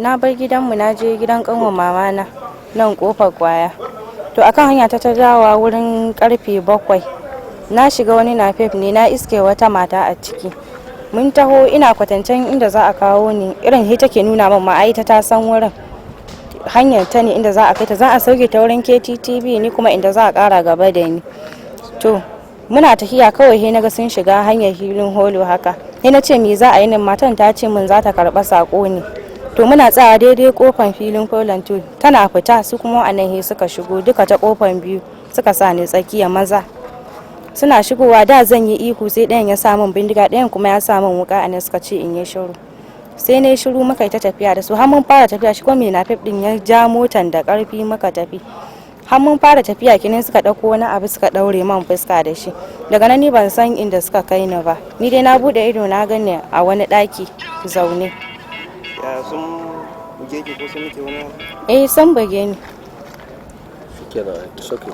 na bar gidanmu na je gidan kanwar mama na nan kofar kwaya. To akan hanya ta dawowa wurin karfe 7 na shiga wani nafef ne na iske wata mata a ciki. Mun taho ina kwatancen inda za a kawo ni irin he take nuna min ma'aita ta san wurin. Hanyar ta ne inda za a kai ta, za a sauke ta wurin KTTV ni kuma inda za a kara gaba da ni. To muna tafiya kawai he naga sun shiga hanyar hilin holo haka. He na ce me za a yi nan, matan ta ce min za ta karba sako ne. To muna tsaya daidai kofar filin polon to tana fita su kuma anan he suka shigo duka ta kofar biyu suka sa ni tsakiya maza. Suna shigowa da zan yi ihu sai ɗayan ya sa min bindiga, ɗayan kuma ya sa min wuka anan suka ce in yi shiru. Sai ne shiru muka yi ta tafiya da su har mun fara tafiya shi kuma mai nafef din ya ja motan da karfi muka tafi. Har mun fara tafiya kinin suka dauko wani abu suka daure man fuska da shi. Daga nan ni ban san inda suka kai ni ba. Ni dai na bude ido na gane a wani daki zaune. Ya sun buge ki ko sun miki wani? Sun buge ni. Shikenan, it's okay.